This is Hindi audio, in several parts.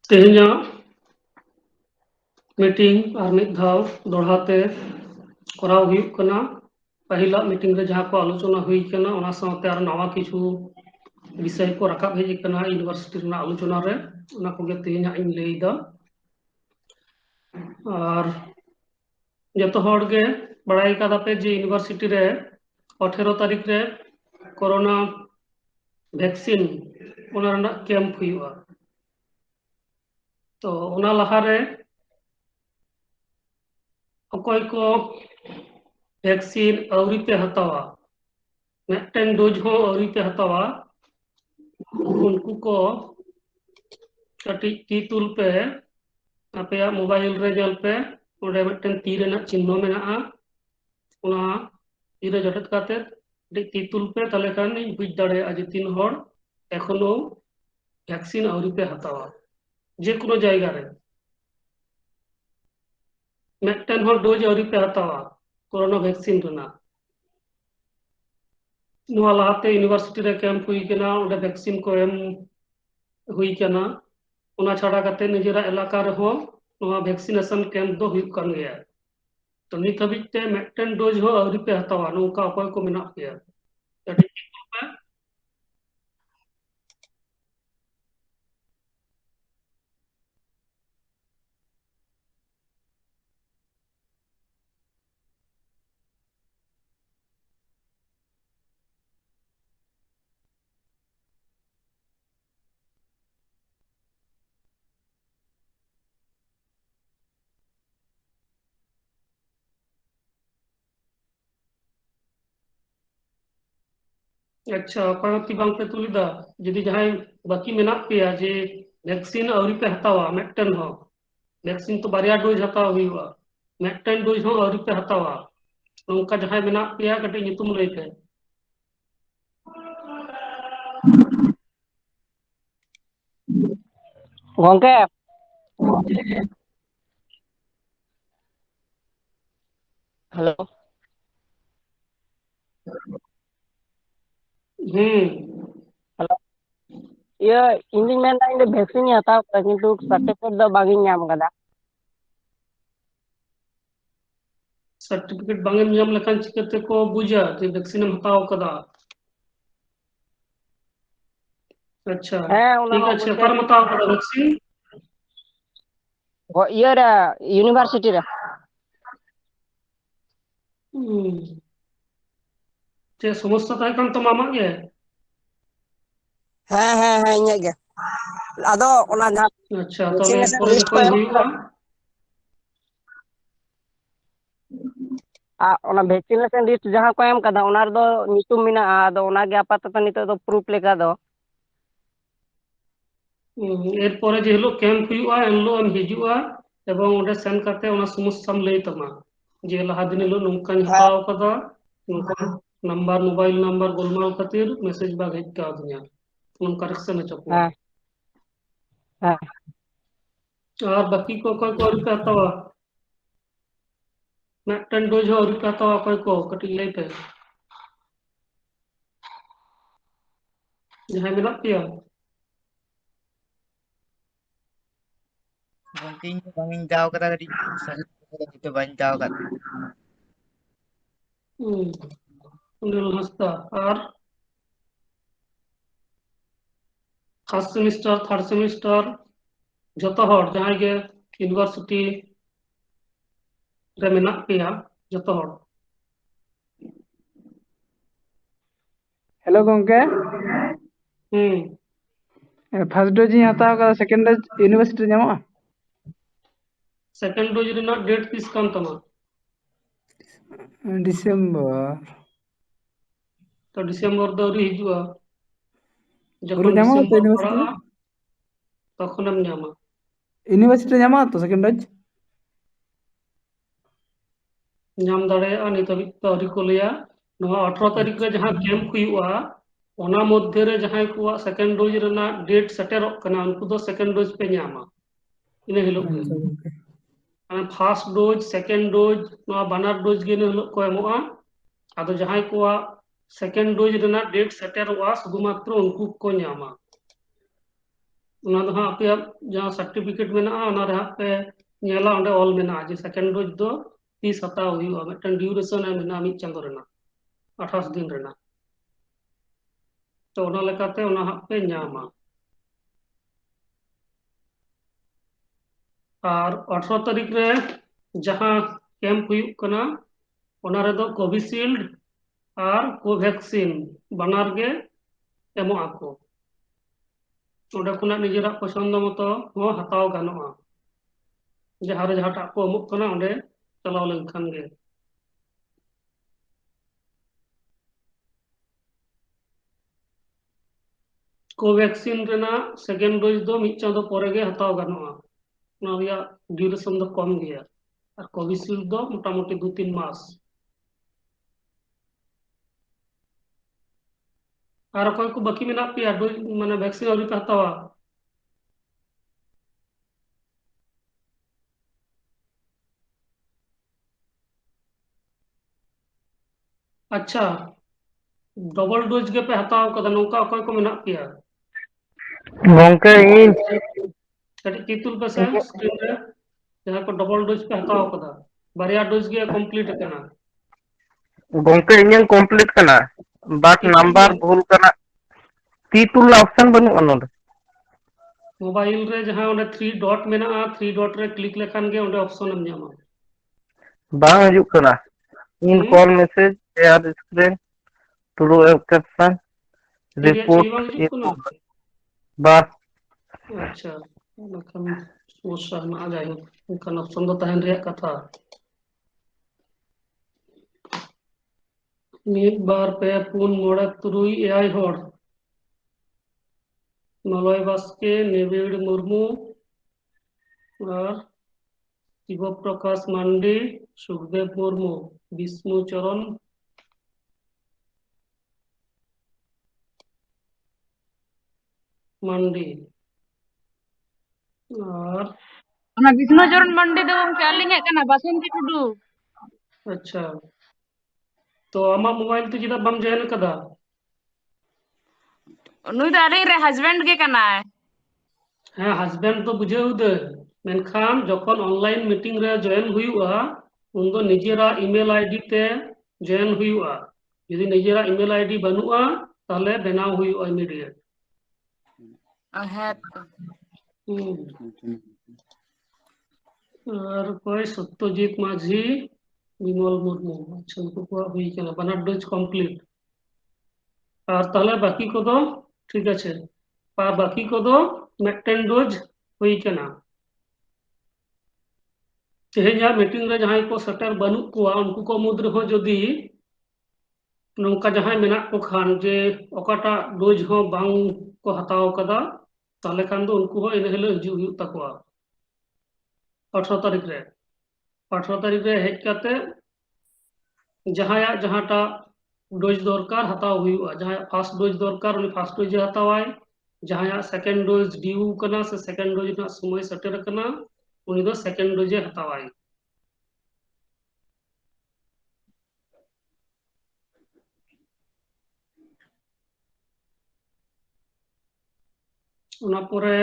तेहेᱧाᱜ मीटिंग और मिद धाव दोहराते कराव हुयुग कना। पहिला मीटिंग रे जहां को आलोचना हुई कना ओना साथे आर नवा किछु विषय को रकाब हेज कना यूनिवर्सिटी रना आलोचना रे ओना कोगे तेहेᱧाग इन लैदा। और जतो हर गे बड़ाई कादा पे जे यूनिवर्सिटी रे 18 तारीख रे कोरोना वैक्सीन ओना रना कैंप हुयुआ। तो ओना लहा रे अकोय को वैक्सीन अवरी पे हतावा मिदटेन डोज हो अवरी पे हतावा उनको को कटी ती तुल पे अपया मोबाइल रे जल पे ओडे मिदटेन ती रेना चिन्ह मेनाआ ओना ती रे जटत काते ती तुल पे तले खान बुझ दाड़ेया जे तीन हर एखोनो वैक्सीन अवरी पे हतावा जे कोनो जायगा रे मिदटेन हर डोज अवरी पे हतावा कोरोना वैक्सीन रना नोआ लाहाते यूनिवर्सिटी रे कैंप हुई कना ओडे वैक्सीन को एम हुई कना ओना छाड़ा काते निजेरा इलाका रे हो नोआ वैक्सीनेशन कैंप दो हुई कान गया। तो नित हबिते मिदटेन डोज हो अवरी पे हतावा नोका अकोय को मेना पेया कटी पे। अच्छा अपायती बांग पे तुलिदा जदि जहां बाकी मेना पेया जे वैक्सीन अवरी पे हतावा मिदटेन हो वैक्सीन तो बारिया डोज हतावा हुआ मिदटेन डोज हो अवरी पे हतावा नोका जहां मेना पेया कटी नितुम लई पे। गंके हेलो हेलो ये इंदिन मेनदा इन वैक्सीन हताव कदा किंतु सर्टिफिकेट दो बागिन नाम कदा। सर्टिफिकेट बांगेम नाम लेखान चिकते को बुझा जे वैक्सीन हम हताव कदा। अच्छा हाँ उना ठीक हो है गंके पर हताव कदा वैक्सीन ये रे यूनिवर्सिटी रे चे समस्या ताहे कान तम आमाग गे। हाँ हाँ हाँ इᱧᱟᱹᱜ गे आदो ओना जहां अच्छा ताले वैक्सीनेशन परे लिस्ट को जखन एम हुआ ओना वैक्सीनेशन लिस्ट जहां को एम कदा ओना रे दो नितुम मिना आदो ओना गे आपातत नितो दो प्रूफ लेका दो एर परे जे हिलो कैंप हुआ एनलो हम हिजुआ एवं ओडे सेन करते ओना समस्या लई तमा जे लहा दिन हिलो नोंकान हाँ हताव कदा नोंका नंबर मोबाइल नंबर गोलमाल खातिर मैसेज बा हेज का दुनिया उन करेक्शन चकुआ। हाँ हाँ और बाकी को कोई को रुपया हतावा मिदटेन डोज हो रुपया हतावा कोई को कटी लई पे जहां मेना पेया। Gongke ᱤᱧ ᱫᱚ ᱵᱟᱝ ᱤᱧ ᱫᱟᱣ ᱠᱟᱫᱟ ᱠᱟᱹᱴᱤᱡ ᱥᱟᱡᱮᱥᱴ ᱠᱟᱛᱮ ᱫᱚ ᱵᱟᱹᱧ ᱫᱟᱣ ᱠᱟᱫᱟ सुनील हंसदा और फर्स्ट सेमिस्टर थर्ड सेमिस्टर जतो हर जहां गे यूनिवर्सिटी रे मेना पेया जतो हर। हेलो गंके फर्स्ट डोज ᱤᱧ ᱦᱟᱛᱟᱣ ᱠᱟᱫᱟ सेकंड डोज यूनिवर्सिटी रे ᱧᱟᱢᱚᱜᱼᱟ सेकंड डोज रेना डेट तीस कान तमा डिसेम्बर तो डिसेम्बर दो री हिजुआ पूरे जखन ᱧᱟᱢᱚᱜᱼᱟ ᱛᱚ डिसेम्बर यूनिवर्सिटी पड़ा रे तखनम ᱧᱟᱢᱟ यूनिवर्सिटी रे ᱧᱟᱢᱚᱜᱼᱟ ᱛᱚ सेकंड डोज ᱧᱟᱢ ᱫᱟᱲᱮᱭᱟᱜᱼᱟ ᱱᱤᱛ ᱦᱟᱹᱵᱤᱡ ᱛᱮ ᱟᱹᱣᱨᱤ ᱠᱚ ᱞᱟᱹᱭᱟ ᱱᱚᱣᱟ 18 तारीख रे जहां कैंप हुआ ओना मध्य रे जहां को सेकंड डोज रेना डेट सेटेरोक कना उनको दो सेकंड डोज पे ᱧᱟᱢᱟ इन हिलोग गे अच्छा गंके फर्स्ट डोज सेकंड डोज नोआ बानार डोज गे इन हिलोग को एमोआ आदो जहां को सेकंड डोज रेना डेट सेटेरोआ शुधुमात्र उनको को ᱧामा ᱚᱱᱟ ᱫᱚ ᱦᱟᱸᱜ ᱟᱯᱮᱭᱟᱜ ᱡᱟᱦᱟᱸ ᱥᱟᱨᱴᱤᱯᱷᱤᱠᱮᱴ ᱢᱮᱱᱟᱜᱼᱟ ᱚᱱᱟ ᱨᱮ ᱦᱟᱸᱜ ᱯᱮ ᱧᱮᱞᱟ, ᱚᱸᱰᱮ ᱚᱞ ᱢᱮᱱᱟᱜᱼᱟ ᱡᱮ ᱥᱮᱠᱮন্ড ᱰᱳজ ᱫᱚ ᱛᱤᱥ ᱦᱟᱛᱟᱣ ᱦᱩᱭᱩᱜᱼᱟ, ᱢᱤᱫᱴᱟᱝ ᱰᱤউᱨᱮᱥᱚᱱ ᱮᱢ ᱢᱮᱱᱟᱜᱼᱟ 1 ᱪᱟᱸᱫᱳ ᱨᱮᱱᱟᱜ 28 ᱫᱤᱱ ᱨᱮᱱᱟᱜ। ᱛᱚ ᱚᱱᱟ ᱞᱮᱠᱟᱛᱮ ᱚᱱᱟ ᱦᱟᱸᱜ ᱯᱮ ᱧᱟᱢᱟ। ᱟᱨ 18 ᱛᱟᱹᱨᱤᱠᱷ ᱨᱮ ᱡᱟᱦᱟᱸ ᱠᱮᱢᱯ ᱦᱩᱭᱩᱜ ᱠᱟᱱᱟ ᱚᱱᱟ ᱨᱮᱫᱚ ᱠᱳᱵᱷᱤᱥᱤल्ड আর কোভ্যাক্সিন বানার গে এমᱚᱜ ᱟᱠᱚ। ᱚᱸᱰᱮ ᱠᱷᱚᱱᱟᱜ ᱱᱤᱡᱮᱨᱟᱜ ᱯᱚᱪᱷᱚᱱᱫᱚ ᱢᱚᱛᱚ ᱦᱚᱸ ᱦᱟᱛᱟᱣ ᱜᱟᱱᱚᱜᱼᱟ, ᱡᱟᱦᱟᱸ ᱨᱮ ᱡᱟᱦᱟᱸᱴᱟᱜ ᱠᱚ ᱮᱢᱚᱜ ᱠᱟᱱᱟ ᱚᱸᱰे ᱪᱟᱞᱟᱣ ᱞᱮᱱᱠᱷᱟᱱ ᱜᱮ। কোভ্যাক্সিন রেনাᱜ সেকেন্ড ডোজ ᱫᱚ 1 ᱪᱟᱸᱫᱳ ᱯᱚᱨᱮ ᱜᱮ ᱦᱟᱛᱟᱣ ᱜᱟᱱᱚᱜᱼᱟ, ᱚᱱᱟ ᱨᱮᱭᱟᱜ ᱰᱤউᱨᱮᱥᱚᱱ ᱫᱚ ᱠᱚᱢ ᱜᱮᱭᱟ। আর কোভিশিল্ড ᱫᱚ মোটামুটি 2-3 মাস। আর অকᱚᱭ ᱠᱚ বাকি মেনাᱜ পেয়া ডোজ মানে ভ্যাকসিন আউরি পে হাতাওয়া? अच्छा, डबल डोज गे पे हताव कदा नौका अकॉय को मेनाग पिया? गंके इन कटी कीतुल पे से स्क्रीन रे जहां को डबल डोज पे हताव कदा बारिया डोज गे कंप्लीट कना गंके इन कंप्लीट कना बस कीतुल नंबर भूल कना तीतुल ऑप्शन बनु अनोड मोबाइल रे जहां ओने 3 डॉट मेना 3 डॉट रे क्लिक लेखान गे ओंडे ऑप्शन एम ᱧᱟᱢᱟ बांग हजुक कना इन कॉल मैसेज शेयर स्क्रीन टुडू कैप्शन ᱪᱮᱫ ᱪᱮᱫ रिपोर्ट ᱵᱟᱝ ᱦᱤᱡᱩᱜ ᱠᱟᱱᱟ? बस अच्छा, ᱚᱱᱟᱠᱷᱟᱱ समस्या ᱦᱮᱱᱟᱜᱼᱟ, ᱡᱟᱭᱦᱳᱠ ᱮᱱᱠᱷᱟᱱ ᱚᱯᱥᱚᱱ ᱫᱚ ᱛᱟᱦᱮᱱ ᱨᱮᱭᱟᱜ ᱠᱟᱛᱷᱟ। 1 2 3 4 5 6 7 8 हर मलय बास्के निबिड़ मुर्मू और शिव प्रकाश मांडी सुखदेव मुर्मू विष्णु चरण मांडी और ᱚᱱᱟ ᱵᱤষ্ণᱩ ᱪᱚᱨᱚᱱ ᱢᱟᱱᱰᱤ ᱫᱚ ᱜᱚᱝᱠᱮ ᱟᱹᱞᱤᱧᱟᱜ ᱠᱟᱱᱟ, ᱵᱟᱥᱚᱱᱛᱤ ᱴᱩᱰᱩ। अच्छा, तो आमा मोबाइल ते चेदा बाम जॉइन कदा? नुई ᱫᱚ ᱟᱹᱞᱤᱧ ᱨᱮ ᱦᱟᱡᱵᱮंड ᱜᱮ ᱠᱟᱱᱟᱭ। ᱦᱮᱸ ᱦᱟᱡᱵᱮंड ᱫᱚ ᱵᱩᱡᱷᱟᱹᱣ ᱫᱟᱹᱧ, ᱢᱮᱱᱠᱷᱟन ᱡᱚᱠᱷᱚᱱ ᱚᱱᱞᱟइन मीटिंग रे जॉइन हुआ उन दो निजेरा ईमेल आईडी ते जॉइन हुआ। यदि निजेरा ईमेल आईडी बनुआ ताहले बनाव हुआ इमीडिएट। ᱦᱮᱸ ᱛᱚ और कोई सत्यजीत माझी विमल मुर्मू, अच्छा उनको को हुई कना बानार डोज कंप्लीट। और ताहले बाकी को दो ठीक আছে, আর বাকি কদো মেকটেন ডোজ हुई कना। तेहेजा मीटिंग रे जहां को सेटर बनू को उनको को मुद रहो जदी नौका जहां मेना को खान जे ओकाटा डोज हो बांग को हताव कदा ताले खान दो उनको हो इन हेलो हिजु हुई तकवा 18 तारीख रे 18 तारीख रे हेज काते जहां जहांटा डोज दरकार हताव हुआ, जहां फर्स्ट डोज दरकार उनी फर्स्ट डोज हतावाय, जहां सेकेंड डोज ड्यू कना से सेकेंड डोज ना समय सेटर कना उनी दो सेकेंड डोज हतावाय। उना पोरे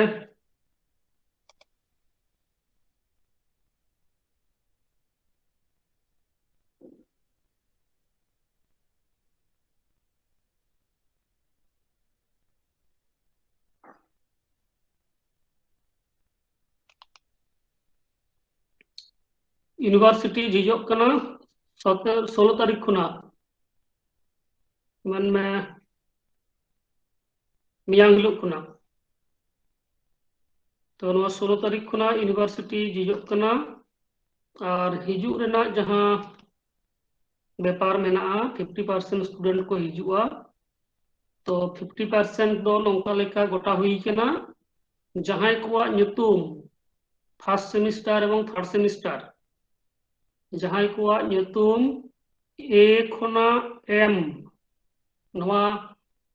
यूनिवर्सिटी झिझोग कना 16 तारीख खुना मन में मियांग हिलोग खुना। तो 16 तारीख खुना यूनिवर्सिटी झिझोग कना और हिजुग रेना जहां व्यापार मेना 50% स्टूडेंट को हिजुआ। तो 50% दो नौका लेका गोटा हुई कना जहां को ᱧᱩᱛᱩᱢ फर्स्ट सेमिस्टर एवं थर्ड सेमिस्टर जहां को ᱧᱩᱛᱩᱢ ए खुना एम नवा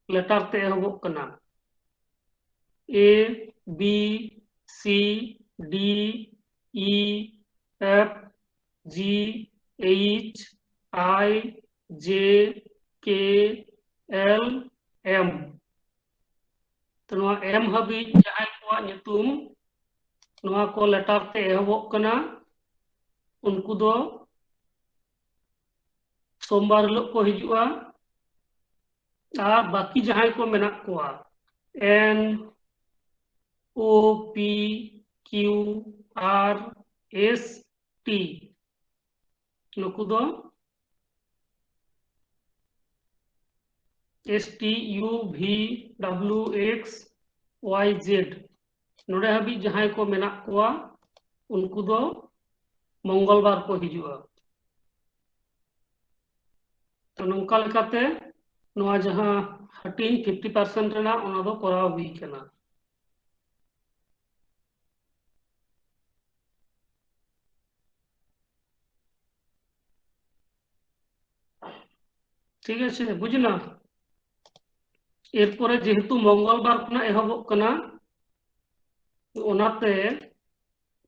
लेटर ते एहबोग कना A B C D E F G H I J K L M. तो एम हाबी जहां को ᱠᱚᱣᱟᱜ ᱧᱩᱛᱩᱢ ᱱᱚᱣᱟ ᱠᱚ ᱞᱮᱴᱟᱨ ᱛᱮ ᱮᱦᱚᱵᱚᱜ ᱠᱟᱱᱟ उनको दो सोमवार हिलोग को हिजुआ और बाकी जहां को मेना कोआ N O P Q R S T नुकु दो S T U V W X Y Z नोडे हबी जहां को मेना कोआ उनको दो मंगलवार को हिजुआ तो नौका लेकाते नोआ जहां हटिंग 50% रेना ओना दो कराव हुई कना ठीक है बुझना एरपर जेहेतु मंगलवार खुना एहबोग कना ओनाते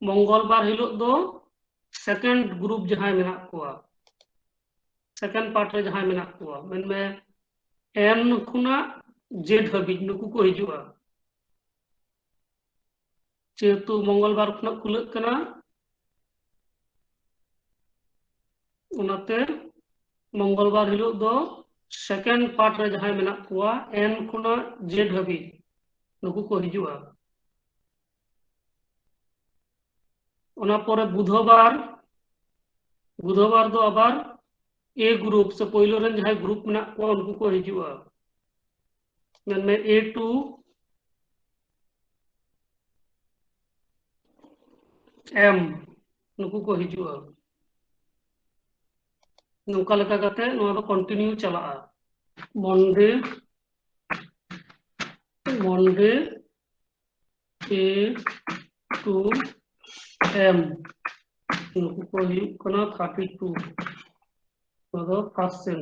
मंगलवार हिलोग दो सेकेंड ग्रुप जहां मेना कोआ सेकेंड पार्ट रे जहां मेना कोआ मेन में एन खुना जेड हबी नुकु को हिजुआ जेहेतु मंगलवार खुना खुलक कना ओनाते मंगलवार हिलोग दो सेकेंड पार्ट रे जहां मेना कोआ एन खुना जेड हबी नुकु को हिजुआ ओना परे बुधवार बुधवार दो आबार ए ग्रुप से पहिलो रन जहां ग्रुप मेना कोआ उनको को हिजुआ मेन में ए टू एम नुकु को हिजुआ नौका लेका करते नोआ दो कंटिन्यू चला Monday Monday A to M नुकु को हिजुक कना 32 नोआ दो फर्स्ट सेम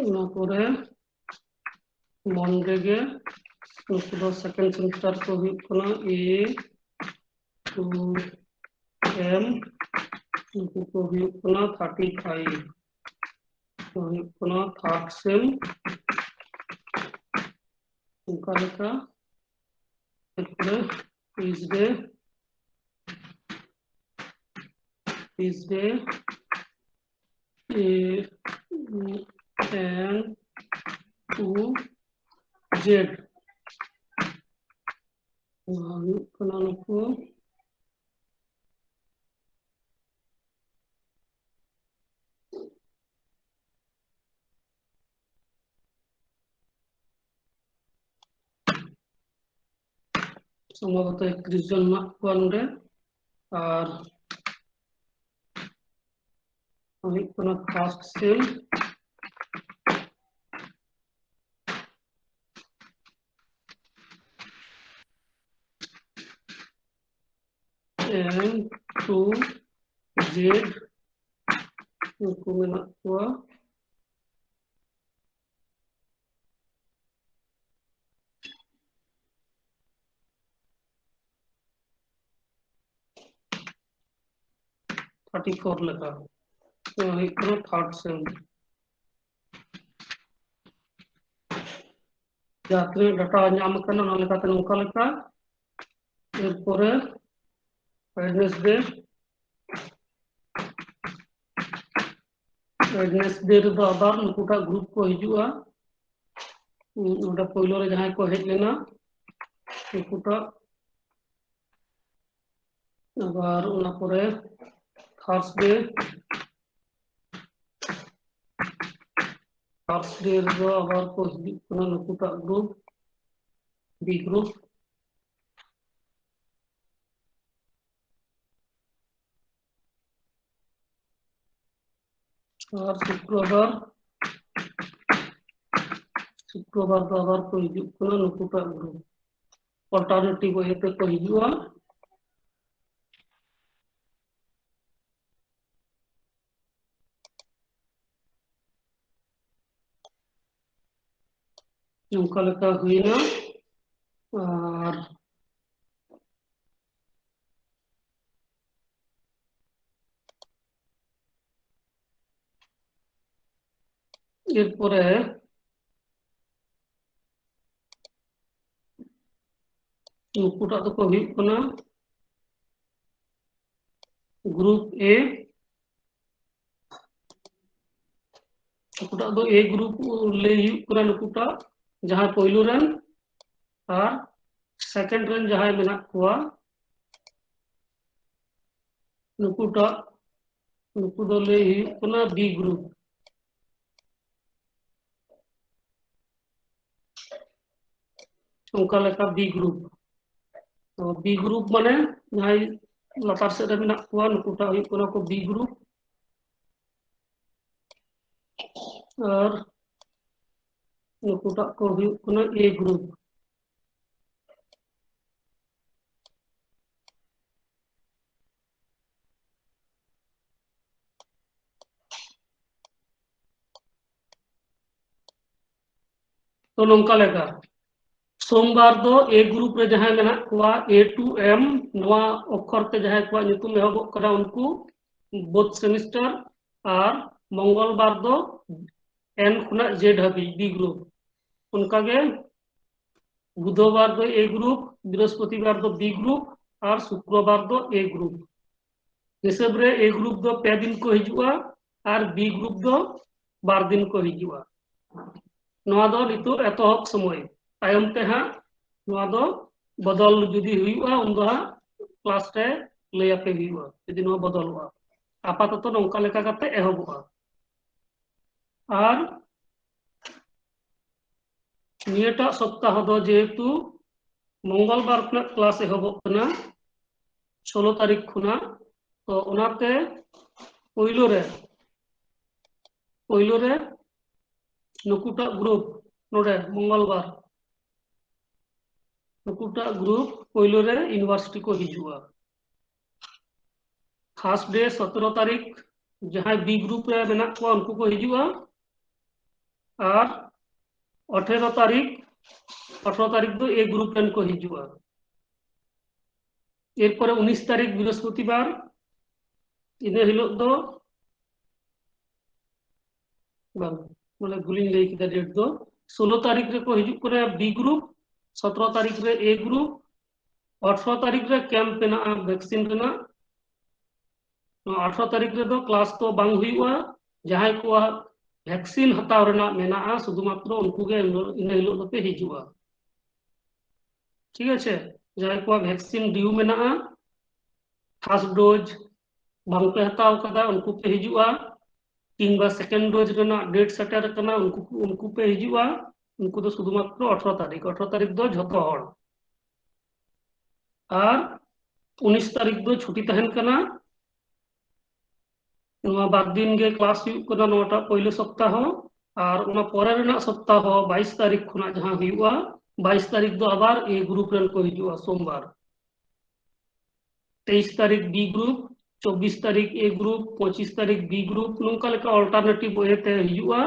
ना परे मंडे के नुकु दो सेकंड सेमेस्टर को हिजुक कना ए टू एम नुकु को हिजुक कना 35 को हिजुक कना थर्ड सेम उनका लेका ट्यूसडे एन टू जेड नुकु संभवत 31 जन ना को नोडे और first same N to Z नुकु मेना कोआ थर्टी फोर लेका थर्ड सेम जातरे डाटा नाम करना ना लेका ते नौका लेका एरपरे वेडनेसडे रे दो आबार नुकुटा ग्रुप को हिजुआ ओडा पहिलो रे जहां को हेज लेना नुकुटा आबार ओना परे थर्सडे रे दो आबार को हिजुक कना नुकुटा ग्रुप बी ग्रुप और शुक्रवार दो आबार को हिजुक कना नुकुटा ग्रुप अल्टरनेटिव होते को हिजुआ नौका लेका हुईना और एरपरे नुकुटा तो को हुई कना ग्रुप ए नुकुटा दो ए ग्रुप ले हुई कना नुकुटा जहां पहिलो रन और सेकंड रन जहां मेना कुआ नुकुटा नुकु दो ले हुई कना बी ग्रुप उनका लेका बी ग्रुप तो बी ग्रुप माने जहां लातार से मेना कुआ नुकुटा हुई कना को बी ग्रुप और नुकुटा को हुई कना ए ग्रुप तो नौका लेका सोमवार दो ए ग्रुप रे जहां मेना कुआ ए टू एम नवा अक्षर ते जहां कुआ nyutum ehobok kana unku both semester और मंगलवार दो एन खुना जेड हाबी बी ग्रुप उनका गे बुधवार दो ए ग्रुप बृहस्पतिवार दो बी ग्रुप और शुक्रवार दो ए ग्रुप हिसाब रे ए ग्रुप दो पे दिन को हिजुआ और बी ग्रुप दो 12 दिन को हिजुआ नवा दो नितो एतहब समय तायम ते हा नवा दो बदल जुदी हुआ उन दो क्लास रे लय आपे हुआ यदि नवा बदलवा आपातत नौका लेका करते एहबवा और नियटा सप्ताह दो जेहेतु मंगलवार खुना क्लास एहबक कना 16 तारीख खुना तो उनाते पहिलो रे नुकुटा ग्रुप नोडे मंगलवार नुकुटा ग्रुप पहिलो रे यूनिवर्सिटी को हिजुआ फर्स्ट डे 17 तारीख जहां बी ग्रुप रे मेना को उनको को हिजुआ और 18 तारीख दो ए ग्रुप रन को हिजुआ एरपर 19 तारीख बृहस्पतिवार इने हिलोग दो मतलब गुलिंग लई किदा डेट दो 16 तारीख रे को हिजुक करे बी ग्रुप 17 तारीख रे ए ग्रुप 18 तारीख रे कैंप पेना वैक्सीन रेना 18 तारीख रे दो क्लास तो बांग हुईवा जहां को वैक्सीन हताव रेना मेना शुधुमात्र उनको गे इन हिलो दो पे हिजुआ ठीक है जहां को वैक्सीन ड्यू मेना फर्स्ट डोज बांग पे हताव कदा उनको पे हिजुआ किंबा सेकेंड डोज रेना डेट सेटर करना उनको पे हिजुआ उनको तो शुधुमात्र 18 तारीख दो झतो हड़ और 19 तारीख दो छुट्टी तहन करना बाद दिन गे क्लास हुई नोटा पहले सप्ताह और उना परे रेना सप्ताह 22 तारीख खुना जहां हुआ 22 तारीख दो आबार ए ग्रुप रन को हिजुआ सोमवार 23 तारीख बी ग्रुप 24 तारीख ए ग्रुप 25 तारीख बी ग्रुप नौका लेका अल्टरनेटिव वे ते हिजुआ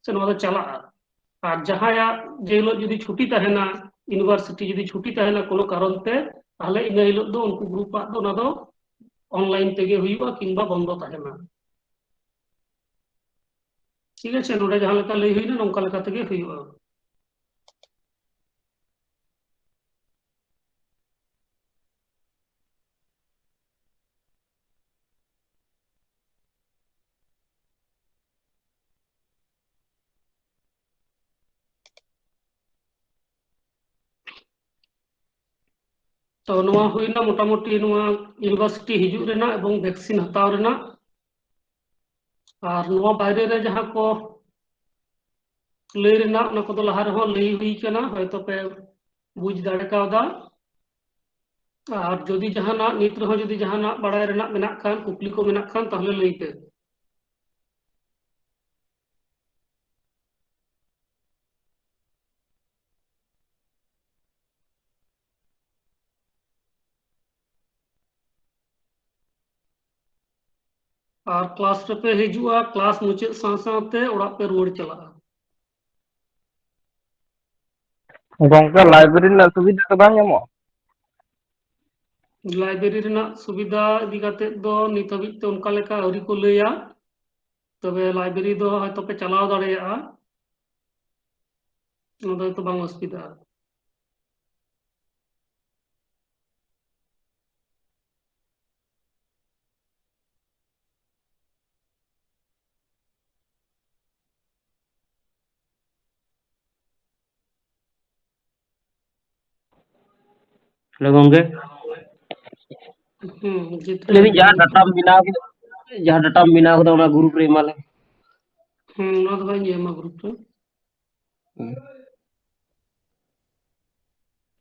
से नोदा चला और जहां जेलो जदी छुट्टी तहना यूनिवर्सिटी जदी छुट्टी तहना कोनो कारण ते ताहले इन हिलो दो उनको ग्रुप दो ना दो ऑनलाइन तेगे हुआ किंबा बंद तहना ठीक है नोडे जहां लेका लई हुईना नौका लेका तेगे हुआ तो नवा हुईना मोटामुटी नवा यूनिवर्सिटी हिजुग रेना एवं वैक्सीन हताव रेना और नवा बाहरे रे जहां को लई रेना उना को लहा रे लई हुई कना हयतो पे बुझ दाड़े कावदा और जदि जहाना नित रहो जदि जहाना बाड़ाय रेना मेना खान कुकली को मेना खान ताहले लई पे और क्लास रे पे हिजुआ क्लास मुचे साथे ओड़ा पे रुवाड़ चला गंका लाइब्रेरी ना सुविधा तो बांग एमो लाइब्रेरी रेना सुविधा इदी काते दो नित हबी ते उनका लेका अवरी को लैया तबे लाइब्रेरी दो हयतो पे चलाव दाड़ेया तो बांग असुविधा हेलो गंगे जितने लेकिन जहाँ डाटा बिना होता है ग्रुप रे माले ना तो भाई ये ग्रुप रे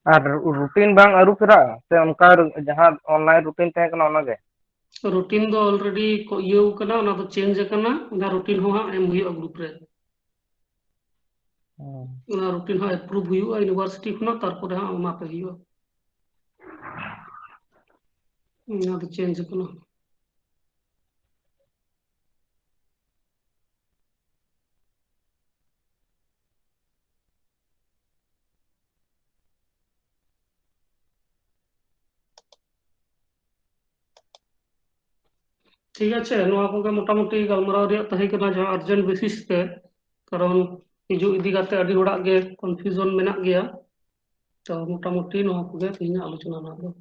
और रूटीन बांग आरु फेरा से उनका जहाँ ऑनलाइन रूटीन तहे कना ओना गे रूटीन दो ऑलरेडी इयो कना ना तो चेंज करना ना रूटीन हो हाँ एम हुई ग्रुप रे ना रूटीन हाँ अप्रूव हुई यूनिवर्सिटी खुना तारपर हाँ ओमा पे हुई ना तो चेंज करना ठीक है नोआ को मोटामुटी गलमाराव रे तहे कना जहाँ अर्जेंट बेसिस पे कारण हिजू इदी काते अडी होड़ा गे कन्फ्यूजन मेना गया तो मोटामुटी नोआ को गे तेहना आलोचना ना दो